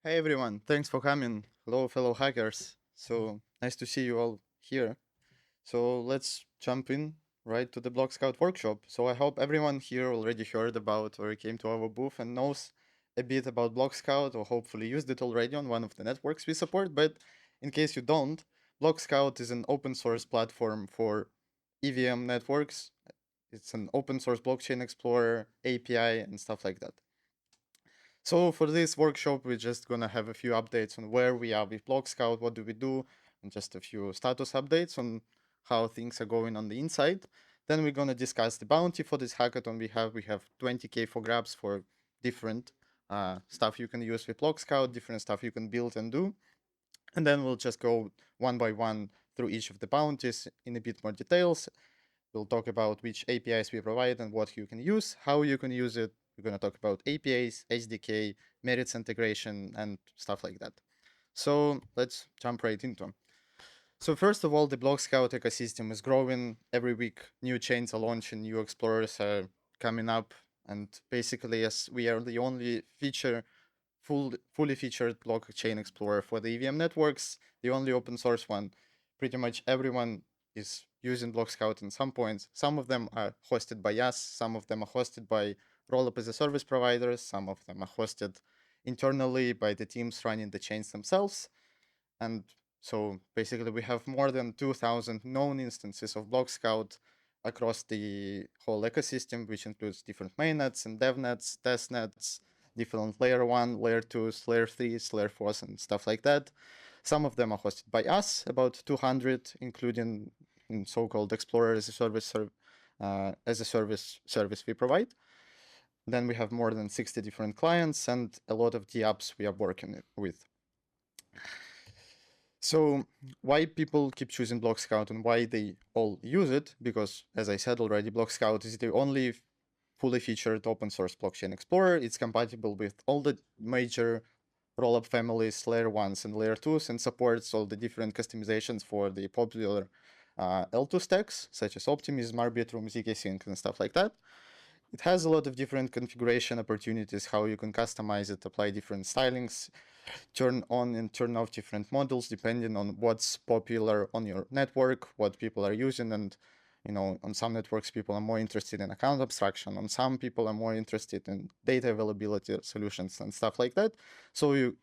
Hey everyone, thanks for coming. Hello, fellow hackers. So nice to see you all here. So let's jump in right to the Blockscout workshop. So I hope everyone here already heard about or came to our booth and knows a bit about Blockscout or hopefully used it already on one of the networks we support. But in case you don't, Blockscout is an open source platform for EVM networks. It's an open source blockchain explorer, API, and stuff like that. So for this workshop, we're just gonna have a few updates on where we are with Blockscout, what do we do, and just a few status updates on how things are going on the inside. Then we're gonna discuss the bounty for this hackathon we have 20K for grabs for different stuff you can use with Blockscout, different stuff you can build and do. And then we'll just go one by one through each of the bounties in a bit more details. We'll talk about which APIs we provide and what you can use, how you can use it. We're going to talk about APIs, SDK, merits integration, and stuff like that. So let's jump right into them. So first of all, the Blockscout ecosystem is growing. Every week, new chains are launching, new explorers are coming up. And basically, as we are the only fully featured blockchain explorer for the EVM networks, the only open source one, pretty much everyone is using Blockscout in some points. Some of them are hosted by us, some of them are hosted by rollup as a service providers, some of them are hosted internally by the teams running the chains themselves. And so basically we have more than 2,000 known instances of Blockscout across the whole ecosystem, which includes different mainnets and devnets, testnets, different layer 1, layer 2s, layer 3s, layer 4s, and stuff like that. Some of them are hosted by us, about 200, including in so-called Explorer as a service we provide. Then we have more than 60 different clients and a lot of dApps we are working with. So why people keep choosing Blockscout and why they all use it? Because, as I said already, Blockscout is the only fully featured open source blockchain explorer. It's compatible with all the major rollup families, layer 1s and layer 2s, and supports all the different customizations for the popular L2 stacks, such as Optimism, Arbitrum, zkSync, and stuff like that. It has a lot of different configuration opportunities, how you can customize it, apply different stylings, turn on and turn off different models depending on what's popular on your network, what people are using. And on some networks, people are more interested in account abstraction. On some, people are more interested in data availability solutions and stuff like that. So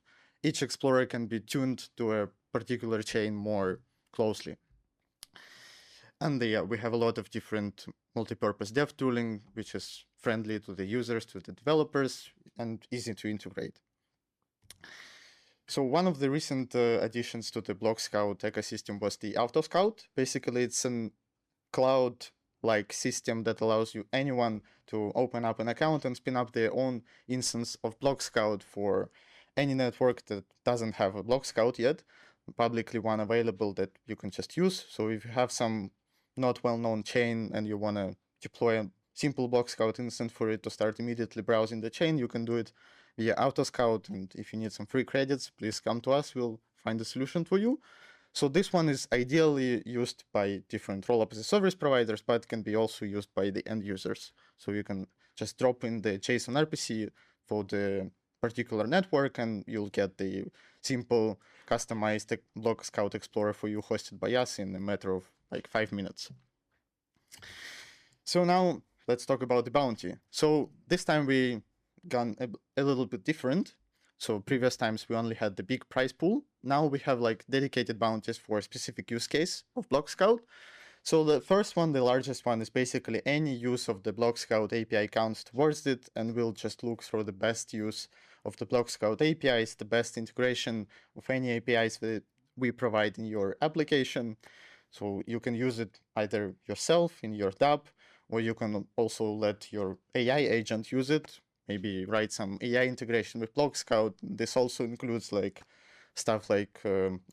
each explorer can be tuned to a particular chain more closely. And we have a lot of different multi-purpose dev tooling, which is friendly to the users, to the developers, and easy to integrate. So one of the recent additions to the Blockscout ecosystem was the AutoScout. Basically, it's a cloud-like system that allows anyone to open up an account and spin up their own instance of Blockscout for any network that doesn't have a Blockscout yet, publicly one available that you can just use. So if you have some not well-known chain and you want to deploy a simple Blockscout instance for it to start immediately browsing the chain, you can do it via AutoScout. And if you need some free credits, please come to us. We'll find a solution for you. So this one is ideally used by different rollup as a service providers, but can be also used by the end users. So you can just drop in the JSON RPC for the particular network, and you'll get the simple customized Blockscout Explorer for you hosted by us in a matter of like 5 minutes. So now let's talk about the bounty. So this time we gone a little bit different. So previous times we only had the big prize pool. Now we have like dedicated bounties for a specific use case of Blockscout. So the first one, the largest one, is basically any use of the Blockscout API counts towards it, and we'll just look through the best use of the Blockscout APIs, the best integration of any APIs that we provide in your application. So you can use it either yourself in your dApp, or you can also let your AI agent use it, maybe write some AI integration with Blockscout. This also includes like stuff like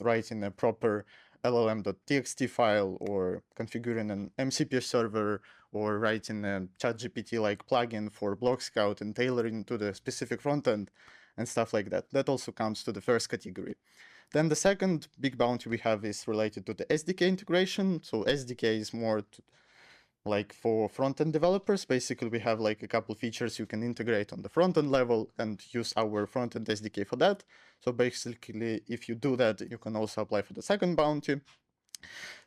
writing a proper llm.txt file, or configuring an MCP server, or writing a ChatGPT-like plugin for Blockscout and tailoring to the specific frontend and stuff like that. That also comes to the first category. Then the second big bounty we have is related to the SDK integration. So SDK is more like for front-end developers, basically we have like a couple features you can integrate on the front-end level and use our front-end SDK for that. So basically, if you do that, you can also apply for the second bounty.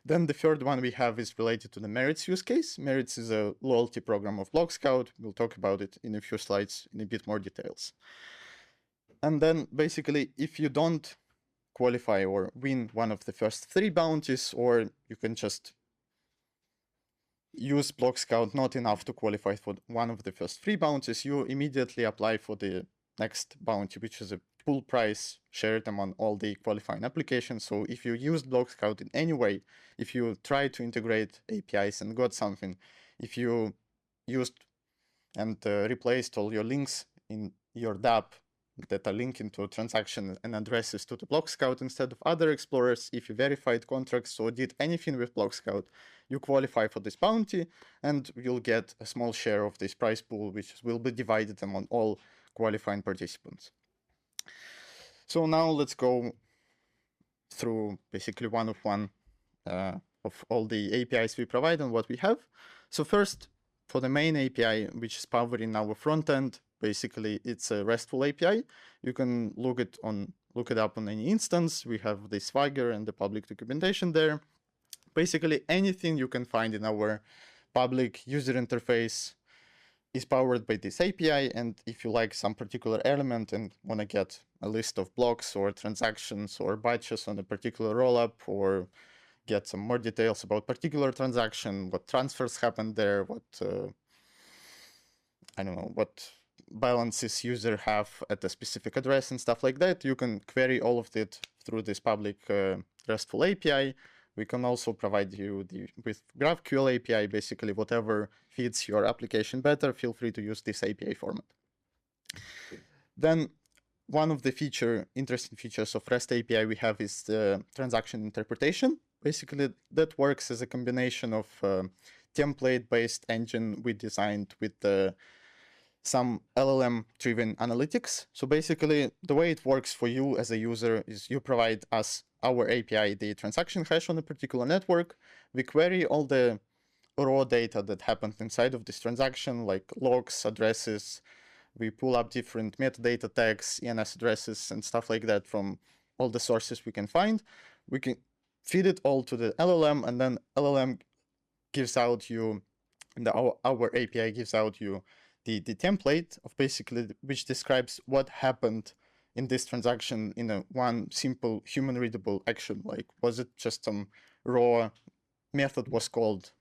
Then the third one we have is related to the Merits use case. Merits is a loyalty program of Blockscout. We'll talk about it in a few slides in a bit more details. And then basically, if you don't qualify or win one of the first 3 bounties, or you can just use Blockscout not enough to qualify for one of the first 3 bounties, you immediately apply for the next bounty, which is a pool price shared among all the qualifying applications. So if you used Blockscout in any way, if you try to integrate APIs and got something, if you used and replaced all your links in your dApp that are linking to a transaction and addresses to the Blockscout instead of other explorers, if you verified contracts or did anything with Blockscout, you qualify for this bounty and you'll get a small share of this prize pool, which will be divided among all qualifying participants. So now let's go through basically one-of-one of all the APIs we provide and what we have. So first, for the main API, which is powering our front end, basically it's a RESTful API. You can look it up on any instance. We have the Swagger and the public documentation there. Basically anything you can find in our public user interface is powered by this API, and if you like some particular element and want to get a list of blocks or transactions or batches on a particular rollup, or get some more details about particular transaction, what transfers happened there, what I don't know, what balances user have at a specific address and stuff like that, you can query all of it through this public RESTful API. We can also provide you with GraphQL API, basically whatever fits your application better, feel free to use this API format. Then one of the interesting features of REST API we have is the transaction interpretation. Basically, that works as a combination of template-based engine we designed with some LLM-driven analytics. So basically, the way it works for you as a user is you provide us our API, the transaction hash on a particular network. We query all the raw data that happened inside of this transaction, like logs, addresses. We pull up different metadata tags, ENS addresses, and stuff like that from all the sources we can find. We can feed it all to the LLM, and then LLM gives out you, and our API gives out you the template of basically which describes what happened in this transaction in a one simple human readable action. Like, was it just some raw method was called,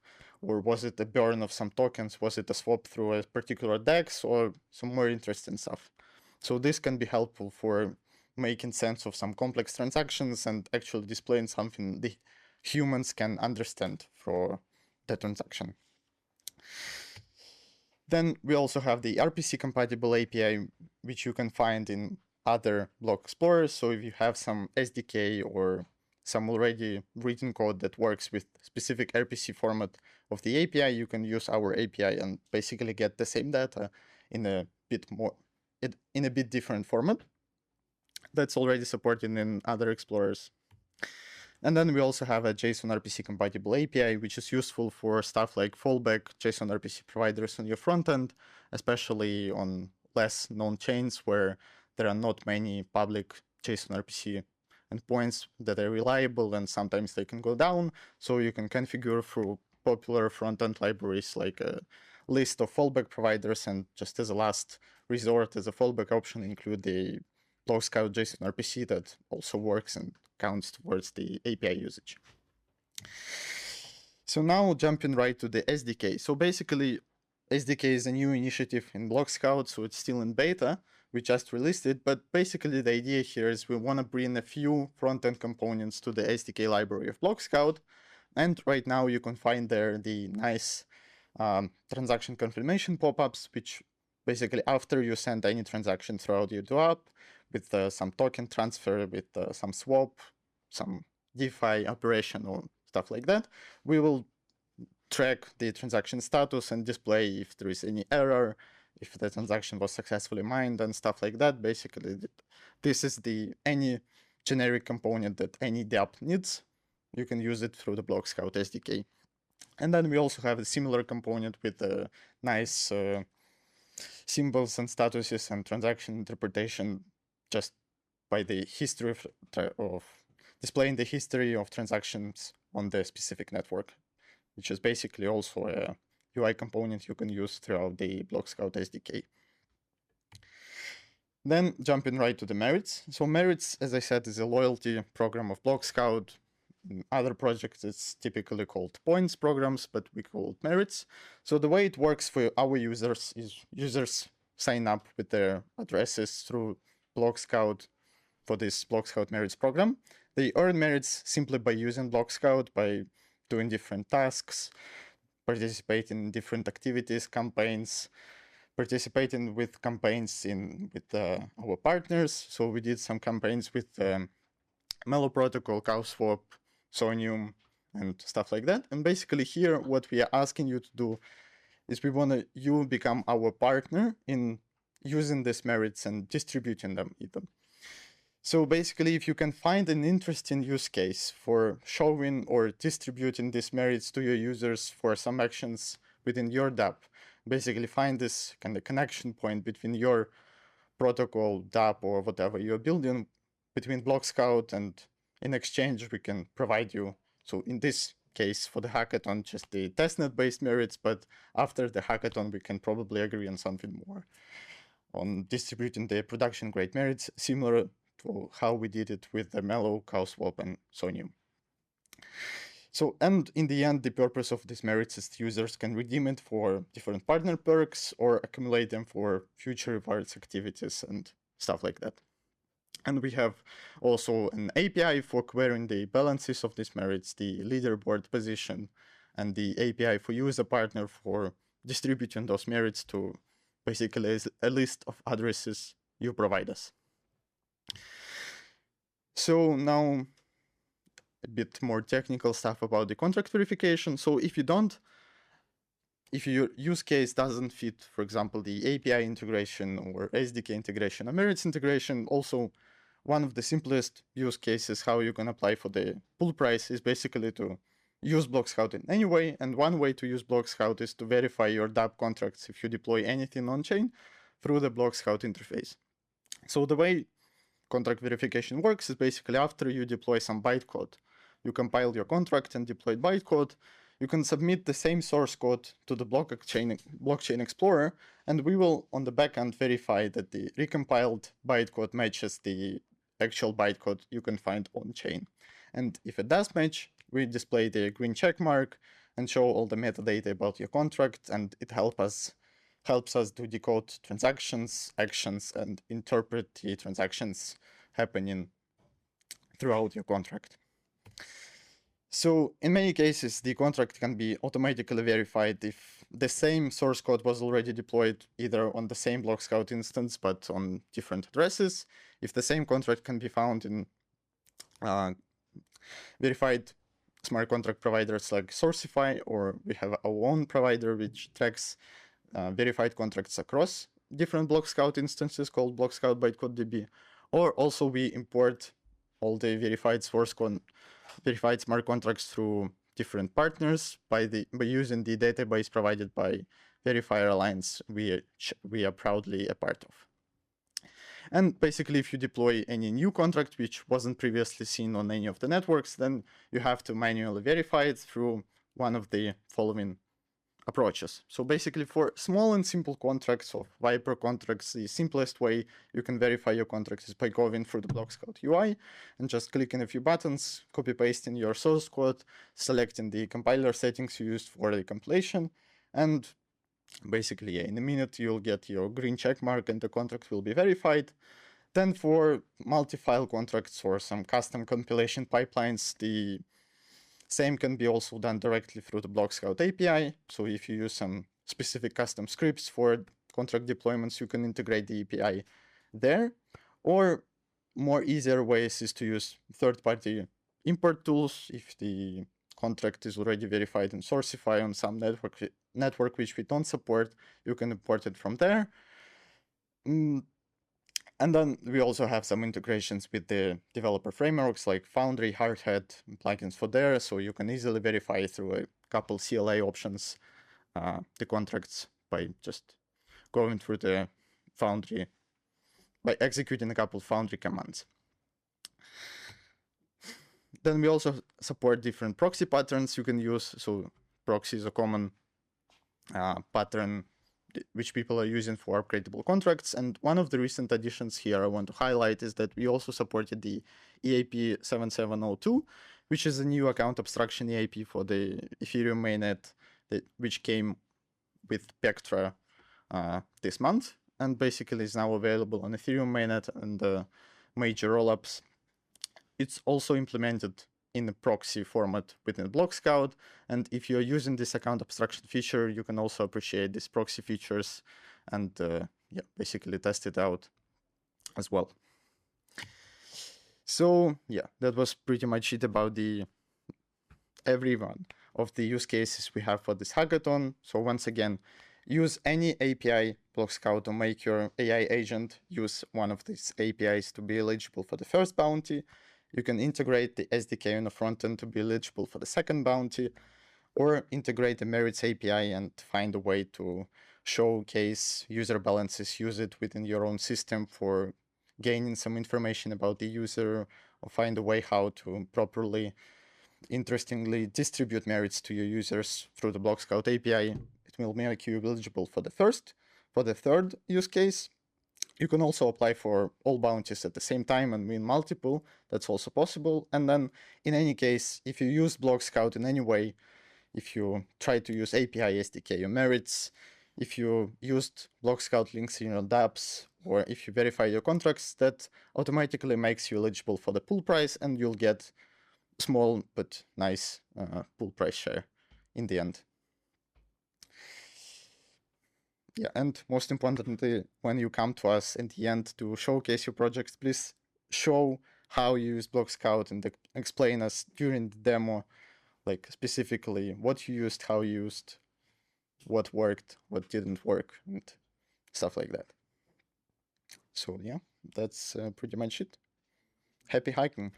or was it a burn of some tokens? Was it a swap through a particular DEX, or some more interesting stuff? So this can be helpful for making sense of some complex transactions and actually displaying something the humans can understand for the transaction. Then we also have the RPC-Compatible API, which you can find in other block explorers. So if you have some SDK or some already written code that works with specific RPC format of the API, you can use our API and basically get the same data in a bit different format that's already supported in other explorers. And then we also have a JSON RPC compatible API, which is useful for stuff like Fallback, JSON RPC providers on your front end, especially on less known chains where there are not many public JSON RPC endpoints that are reliable, and sometimes they can go down. So you can configure through popular front-end libraries like a list of fallback providers, and just as a last resort, as a fallback option, include the Blockscout JSON RPC that also works and counts towards the API usage. So now jumping right to the SDK. So basically, SDK is a new initiative in Blockscout, so it's still in beta. We just released it, but basically the idea here is we want to bring a few front-end components to the SDK library of Blockscout. And right now you can find there the nice transaction confirmation pop-ups, which basically after you send any transaction throughout your app with some token transfer, with some swap, some DeFi operation or stuff like that, we will track the transaction status and display if there is any error, if the transaction was successfully mined and stuff like that. Basically, this is any generic component that any dApp needs. You can use it through the Blockscout SDK. And then we also have a similar component with nice symbols and statuses and transaction interpretation, just by the history of displaying the history of transactions on the specific network, which is basically also a UI component you can use throughout the Blockscout SDK. Then jumping right to the merits. So merits, as I said, is a loyalty program of Blockscout. In other projects, it's typically called points programs, but we call it merits. So the way it works for our users is users sign up with their addresses through Blockscout for this Blockscout merits program. They earn merits simply by using Blockscout, by doing different tasks, participating in different activities, campaigns, participating with campaigns with our partners. So we did some campaigns with Mellow Protocol, CowSwap, Sonium, and stuff like that. And basically here, what we are asking you to do is we want you become our partner in using these merits and distributing them even. So basically, if you can find an interesting use case for showing or distributing these merits to your users for some actions within your dApp, basically find this kind of connection point between your protocol, dApp, or whatever you're building between Blockscout, and in exchange, we can provide you. So in this case, for the hackathon, just the testnet-based merits, but after the hackathon, we can probably agree on something more on distributing the production-grade merits, similar to how we did it with the Mellow, CowSwap, and Sonium. So, and in the end, the purpose of these merits is users can redeem it for different partner perks or accumulate them for future rewards activities and stuff like that. And we have also an API for querying the balances of these merits, the leaderboard position, and the API for you as a partner for distributing those merits to basically a list of addresses you provide us. So now a bit more technical stuff about the contract verification. So if your use case doesn't fit, for example, the API integration or SDK integration or merits integration, also one of the simplest use cases how you can apply for the pool price is basically to use Blockscout in any way. And one way to use Blockscout is to verify your dApp contracts if you deploy anything on-chain through the Blockscout interface. So the way contract verification works is basically after you deploy some bytecode, you compile your contract and deploy bytecode, you can submit the same source code to the blockchain explorer, and we will on the backend verify that the recompiled bytecode matches the actual bytecode you can find on chain. And if it does match, we display the green check mark and show all the metadata about your contract, and it helps us to decode transactions, actions, and interpret the transactions happening throughout your contract. So in many cases, the contract can be automatically verified if the same source code was already deployed either on the same Blockscout instance, but on different addresses. If the same contract can be found in verified smart contract providers like Sourcify, or we have our own provider which tracks verified contracts across different Blockscout instances called Blockscout Bytecode DB, or also we import all the verified verified smart contracts through different partners by using the database provided by Verifier Alliance we are proudly a part of. And basically, if you deploy any new contract which wasn't previously seen on any of the networks, then you have to manually verify it through one of the following approaches. So basically, for small and simple contracts or Viper contracts, the simplest way you can verify your contract is by going through the Blockscout UI and just clicking a few buttons, copy-pasting your source code, selecting the compiler settings you used for the compilation, and basically, in a minute, you'll get your green check mark and the contract will be verified. Then for multi-file contracts or some custom compilation pipelines, the same can be also done directly through the Blockscout API. So if you use some specific custom scripts for contract deployments, you can integrate the API there. Or more easier ways is to use third-party import tools. If the contract is already verified in Sourcify on some network which we don't support, you can import it from there. And then we also have some integrations with the developer frameworks like Foundry, Hardhat, and plugins for there, so you can easily verify through a couple CLA options the contracts by just going through the Foundry, by executing a couple Foundry commands. Then we also support different proxy patterns you can use. So proxy is a common pattern which people are using for upgradable contracts. And one of the recent additions here I want to highlight is that we also supported the EAP 7702, which is a new account abstraction EAP for the Ethereum mainnet, which came with Pectra this month, and basically is now available on Ethereum mainnet and major rollups. It's also implemented in the proxy format within Blockscout, and if you're using this account abstraction feature, you can also appreciate these proxy features and yeah, basically test it out as well. So yeah, that was pretty much it about every one of the use cases we have for this hackathon. So once again, use any API Blockscout to make your AI agent use one of these APIs to be eligible for the first bounty. You can integrate the SDK on the front end to be eligible for the second bounty, or integrate the merits API and find a way to showcase user balances, use it within your own system for gaining some information about the user, or find a way how to properly, interestingly distribute merits to your users through the Blockscout API. It will make you eligible for the first. For the third use case, you can also apply for all bounties at the same time and win multiple. That's also possible. And then in any case, if you use Blockscout in any way, if you try to use API SDK or merits, if you used Blockscout links in your dApps, or if you verify your contracts, that automatically makes you eligible for the pool price, and you'll get small but nice pool price share in the end. Yeah, and most importantly, when you come to us in the end to showcase your projects, please show how you use Blockscout and explain us during the demo, like specifically what you used, how you used, what worked, what didn't work, and stuff like that. So yeah, that's pretty much it. Happy hiking.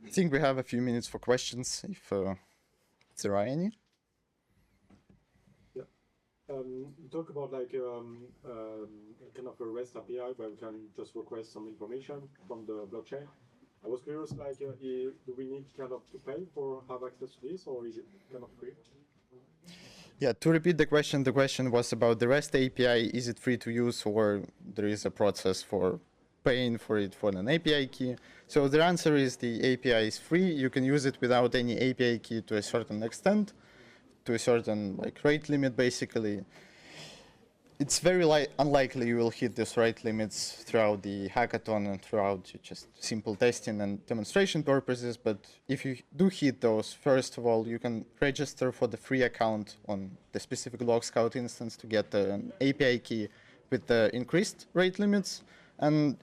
I think we have a few minutes for questions, if there are any. Yeah. You talk about like kind of a REST API where we can just request some information from the blockchain. I was curious, like, do we need kind of to pay for have access to this, or is it kind of free? Yeah, to repeat the question was about the REST API. Is it free to use, or there is a process for paying for it for an API key? So the answer is the API is free. You can use it without any API key to a certain extent, to a certain like rate limit, basically. It's very unlikely you will hit these rate limits throughout the hackathon and throughout just simple testing and demonstration purposes. But if you do hit those, first of all, you can register for the free account on the specific Blockscout instance to get an API key with the increased rate limits. And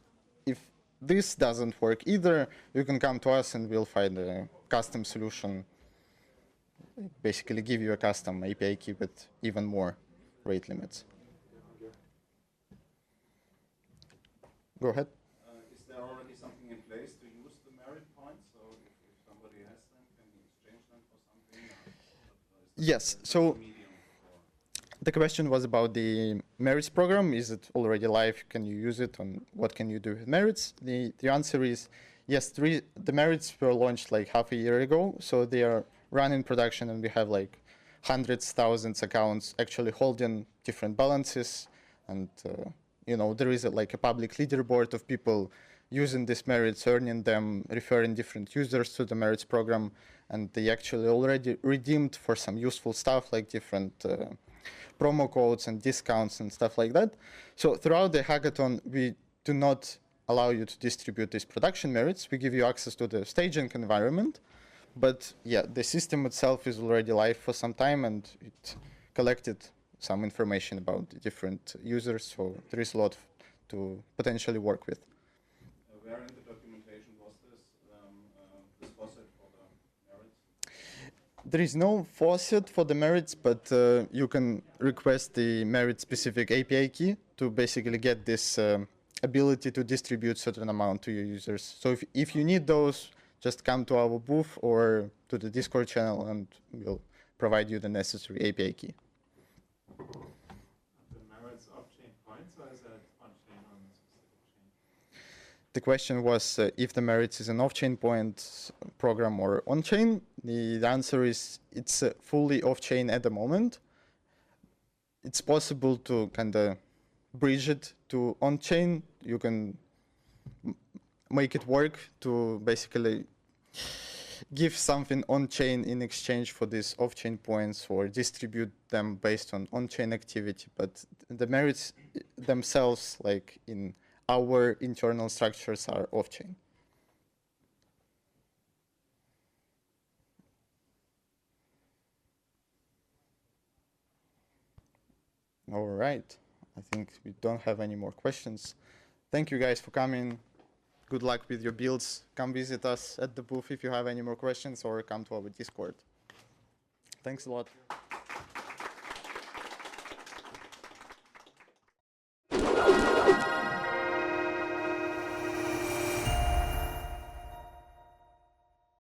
if this doesn't work either, you can come to us and we'll find a custom solution, basically give you a custom API key with even more rate limits. Go ahead. Is there already something in place to use the merit points? So if somebody has them, can you exchange them for something? Yes. So the question was about the merits program. Is it already live? Can you use it? And what can you do with merits? The answer is yes. The merits were launched like half a year ago. So they are running production, and we have like hundreds, thousands accounts actually holding different balances. And you know, there is like a public leaderboard of people using these merits, earning them, referring different users to the merits program, and they actually already redeemed for some useful stuff like different promo codes and discounts and stuff like that. So throughout the hackathon, we do not allow you to distribute these production merits. We give you access to the staging environment, but yeah, the system itself is already live for some time, and it collected some information about the different users, so there is a lot to potentially work with. Where in the documentation was this? This was it for the merits? There is no faucet for the merits, but you can request the merit-specific API key to basically get this ability to distribute certain amount to your users. So if you need those, just come to our booth or to the Discord channel and we'll provide you the necessary API key. The merits off-chain points, or is that on-chain on a specific chain? The question was if the merits is an off-chain point program or on-chain. The answer is it's fully off-chain at the moment. It's possible to kind of bridge it to on-chain. You can make it work to basically give something on-chain in exchange for these off-chain points or distribute them based on on-chain activity. But the merits themselves, like in our internal structures, are off-chain. All right. I think we don't have any more questions. Thank you guys for coming. Good luck with your builds. Come visit us at the booth if you have any more questions or come to our Discord. Thanks a lot.